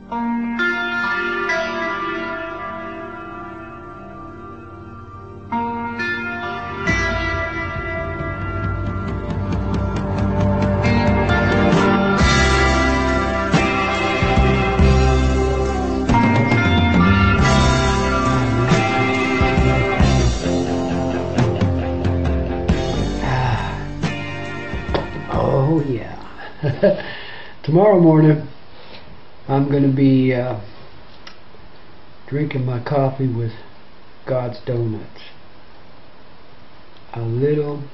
Oh yeah. Tomorrow morning I'm going to be drinking my coffee with God's donuts. A little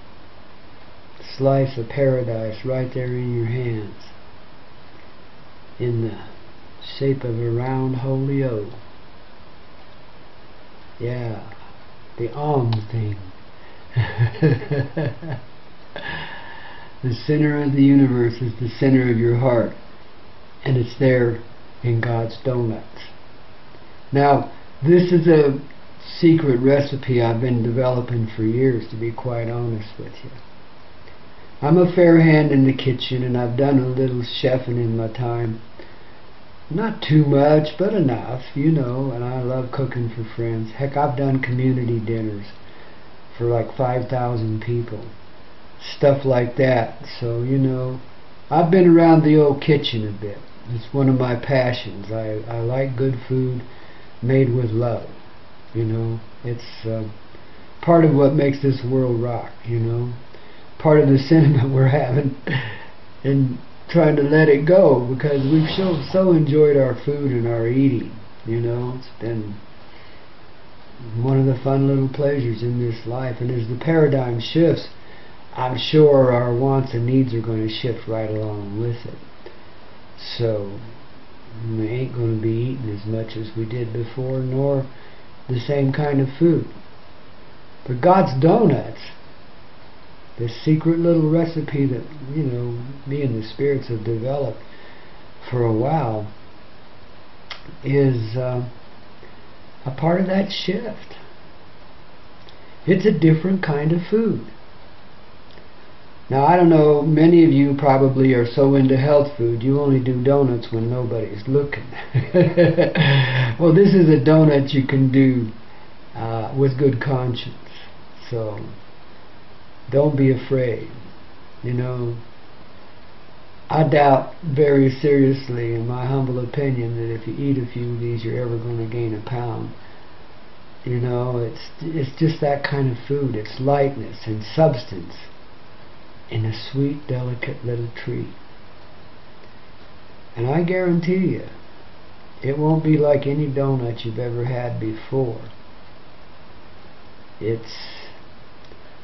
slice of paradise right there in your hands, in the shape of a round holy O. Yeah, the thing. The center of the universe is the center of your heart, and it's there in God's donuts. Now, this is a secret recipe I've been developing for years, to be quite honest with you. I'm a fair hand in the kitchen, and I've done a little chefing in my time. Not too much, but enough, you know, and I love cooking for friends. Heck, I've done community dinners for like 5,000 people. Stuff like that. So, you know, I've been around the old kitchen a bit. It's one of my passions. I like good food made with love. You know, it's part of what makes this world rock, you know. Part of the sentiment we're having and trying to let it go, because we've so enjoyed our food and our eating, you know. It's been one of the fun little pleasures in this life. And as the paradigm shifts, I'm sure our wants and needs are going to shift right along with it. So we ain't going to be eating as much as we did before, nor the same kind of food. But God's donuts, this secret little recipe that, you know, me and the spirits have developed for a while, is a part of that shift. It's a different kind of food. Now, I don't know, many of you probably are so into health food, you only do donuts when nobody's looking. Well, this is a donut you can do with good conscience. So, don't be afraid. You know, I doubt very seriously, in my humble opinion, that if you eat a few of these, you're ever going to gain a pound. You know, it's just that kind of food. It's lightness and substance in a sweet, delicate little treat. And I guarantee you, it won't be like any donut you've ever had before. It's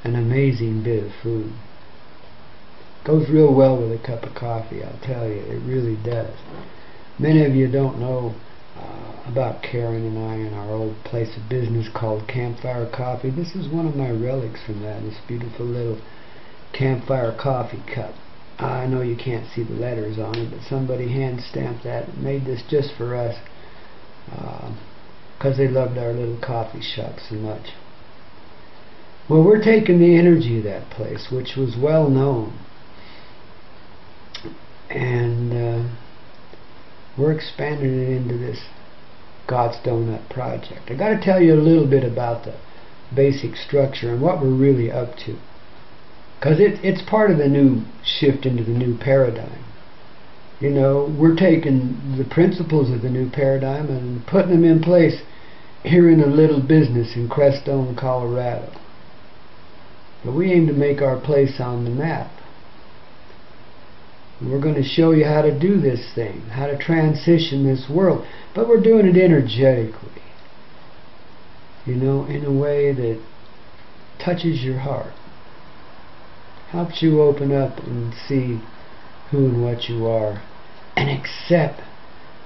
an amazing bit of food. Goes real well with a cup of coffee, I'll tell you. It really does. Many of you don't know about Karen and I and our old place of business called Campfire Coffee. This is one of my relics from that, this beautiful little Campfire coffee cup. I know you can't see the letters on it, but somebody hand stamped that and made this just for us, because they loved our little coffee shop so much. Well, we're taking the energy of that place, which was well known, and we're expanding it into this God's Donut project. I got to tell you a little bit about the basic structure and what we're really up to, because it's part of the new shift into the new paradigm. You know, we're taking the principles of the new paradigm and putting them in place here in a little business in Crestone, Colorado. But we aim to make our place on the map. We're going to show you how to do this thing, how to transition this world. But we're doing it energetically. You know, in a way that touches your heart. Helps you open up and see who and what you are, and accept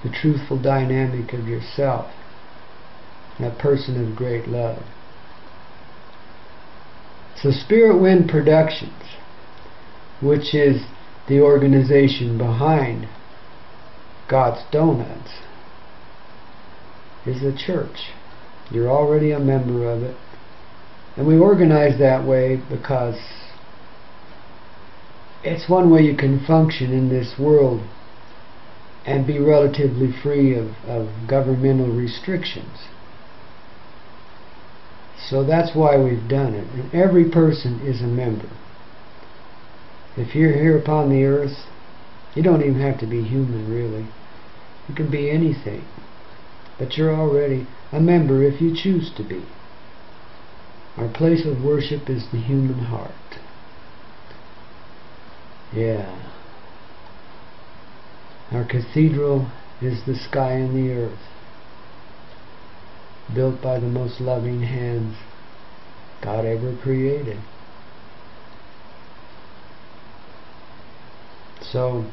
the truthful dynamic of yourself, that person of great love. So Spirit Wind Productions, which is the organization behind God's Donuts, is a church. You're already a member of it, and we organize that way because it's one way you can function in this world and be relatively free of governmental restrictions. So that's why we've done it. And every person is a member. If you're here upon the earth, you don't even have to be human, really. You can be anything. But you're already a member if you choose to be. Our place of worship is the human heart. Yeah. Our cathedral is the sky and the earth, built by the most loving hands God ever created. So,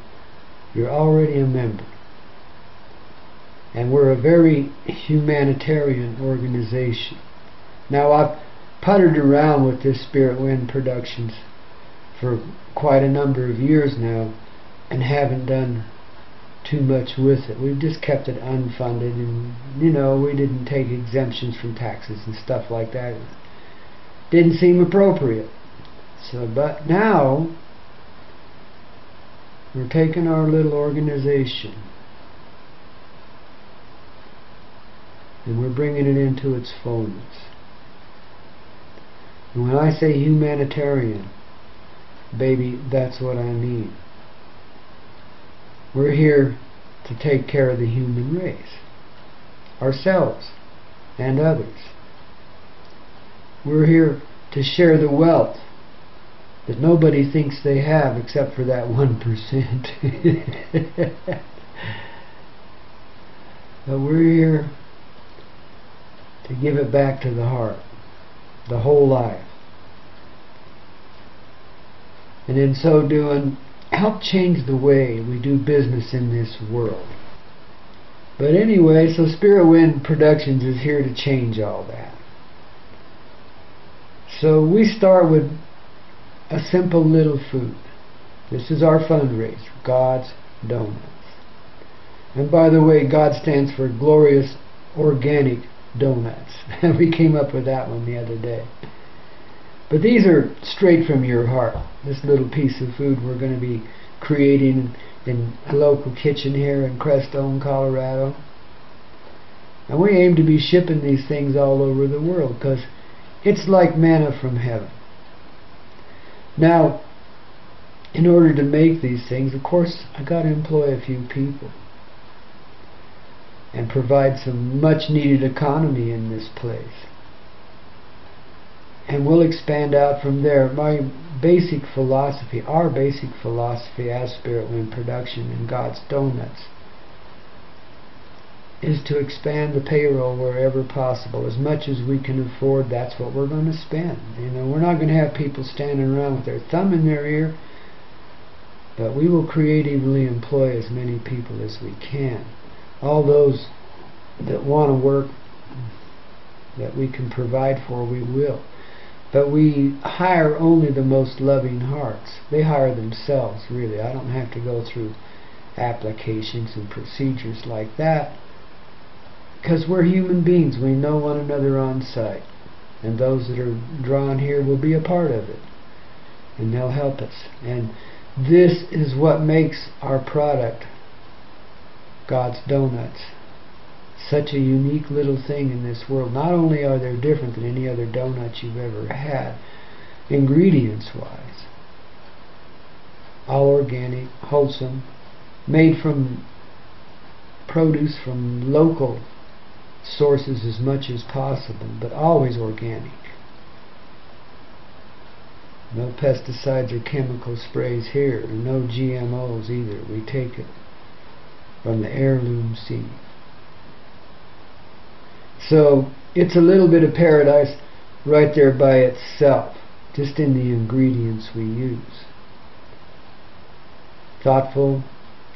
you're already a member. And we're a very humanitarian organization. Now, I've puttered around with this Spirit Wind Productions for quite a number of years now and haven't done too much with it. We've just kept it unfunded, and we didn't take exemptions from taxes and stuff like that. It didn't seem appropriate. But now we're taking our little organization and we're bringing it into its fullness. And when I say humanitarian, baby, that's what I mean. We're here to take care of the human race, ourselves and others. We're here to share the wealth that nobody thinks they have except for that 1%. But we're here to give it back to the heart, the whole life. And in so doing, help change the way we do business in this world. But anyway, so Spirit Wind Productions is here to change all that. So we start with a simple little food. This is our fundraiser, God's Donuts. And by the way, God stands for Glorious Organic Donuts. We came up with that one the other day. But these are straight from your heart. This little piece of food we're going to be creating in a local kitchen here in Crestone, Colorado. And we aim to be shipping these things all over the world because it's like manna from heaven. Now, in order to make these things, of course, I got to employ a few people and provide some much needed economy in this place. And we'll expand out from there. My basic philosophy, our basic philosophy as Spirit Wind Production and God's Donuts, is to expand the payroll wherever possible. As much as we can afford, that's what we're going to spend. We're not going to have people standing around with their thumb in their ear, but we will creatively employ as many people as we can. All those that want to work, that we can provide for, we will. But we hire only the most loving hearts. They hire themselves, really. I don't have to go through applications and procedures like that, because we're human beings. We know one another on site, and those that are drawn here will be a part of it, and they'll help us. And this is what makes our product, God's Donuts, such a unique little thing in this world. Not only are they different than any other donuts you've ever had, ingredients wise, all organic, wholesome, made from produce from local sources as much as possible, but always organic. No pesticides or chemical sprays here, and no GMOs either. We take it from the heirloom seed. So it's a little bit of paradise right there by itself, just in the ingredients we use. Thoughtful,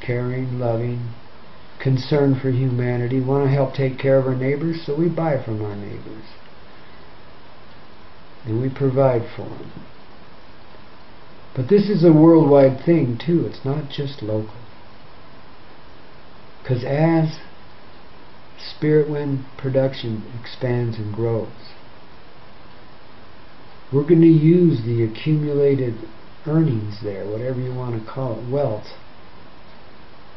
caring, loving, concern for humanity, want to help take care of our neighbors, so we buy from our neighbors. And we provide for them. But this is a worldwide thing too, it's not just local. Because as Spirit Wind Production expands and grows, we're going to use the accumulated earnings there, whatever you want to call it, wealth,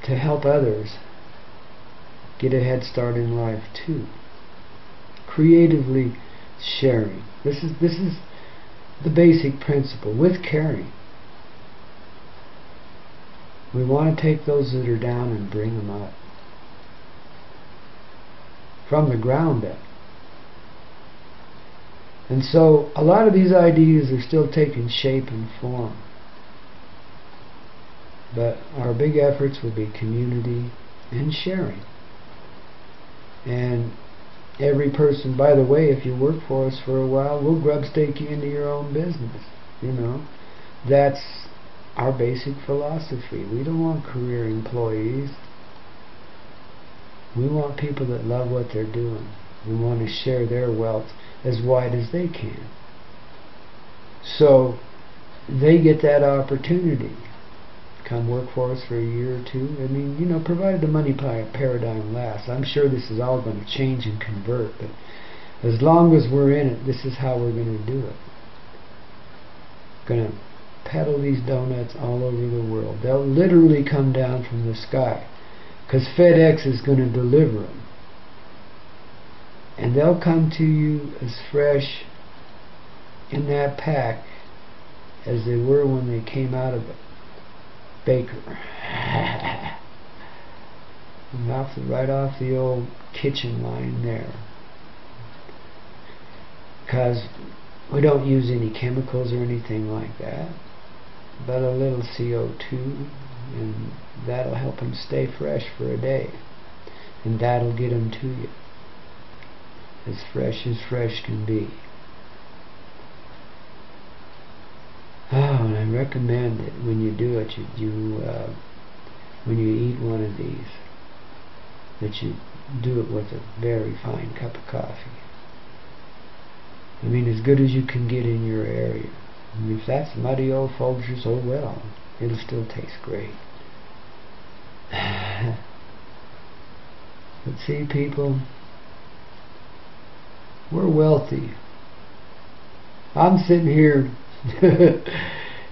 to help others get a head start in life too. Creatively sharing. This is the basic principle with caring. We want to take those that are down and bring them up from the ground up. And so a lot of these ideas are still taking shape and form. But our big efforts will be community and sharing. And every person, by the way, if you work for us for a while, we'll grub-stake you into your own business. You know, that's our basic philosophy. We don't want career employees. We want people that love what they're doing. We want to share their wealth as wide as they can. So they get that opportunity. Come work for us for a year or two. I mean, you know, provided the money paradigm lasts. I'm sure this is all going to change and convert, but as long as we're in it, this is how we're going to do it. Going to peddle these donuts all over the world. They'll literally come down from the sky, because FedEx is going to deliver them. And they'll come to you as fresh in that pack as they were when they came out of the baker. Right off the old kitchen line there. Because we don't use any chemicals or anything like that, but a little CO2, and that'll help them stay fresh for a day, and that'll get them to you as fresh can be. Oh, and I recommend it when you do it, when you eat one of these, that you do it with a very fine cup of coffee. I mean, as good as you can get in your area. I mean, if that's muddy old Folgers, oh well, it'll still taste great. But see, people, we're wealthy. I'm sitting here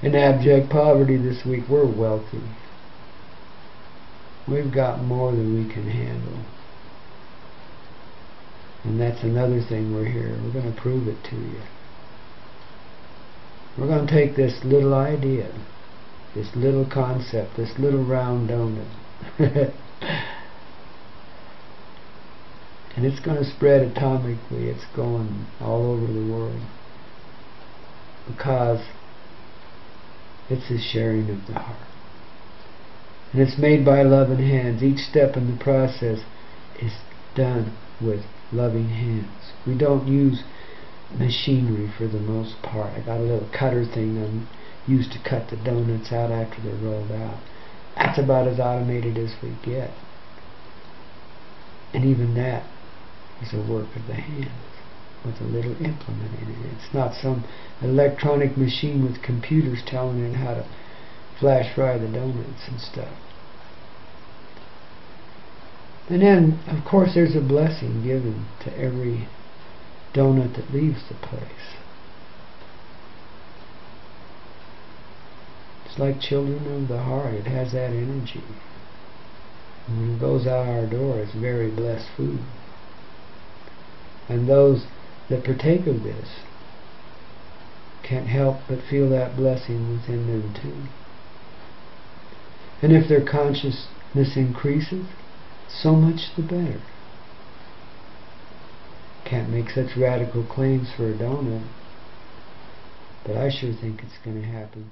in abject poverty this week. We're wealthy. We've got more than we can handle. And that's another thing we're here. We're going to prove it to you. We're going to take this little idea, this little concept, this little round donut, and it's going to spread atomically. It's going all over the world, because it's a sharing of the heart. And it's made by loving hands. Each step in the process is done with loving hands. We don't use machinery for the most part. I got a little cutter thing I used to cut the donuts out after they're rolled out. That's about as automated as we get. And even that is a work of the hands with a little implement in it. It's not some electronic machine with computers telling it how to flash fry the donuts and stuff. And then, of course, there's a blessing given to every donut that leaves the place. It's like children of the heart. It has that energy. And when it goes out our door, it's very blessed food. And those that partake of this can't help but feel that blessing within them too. And if their consciousness increases, so much the better. Can't make such radical claims for a donut, but I sure think it's going to happen.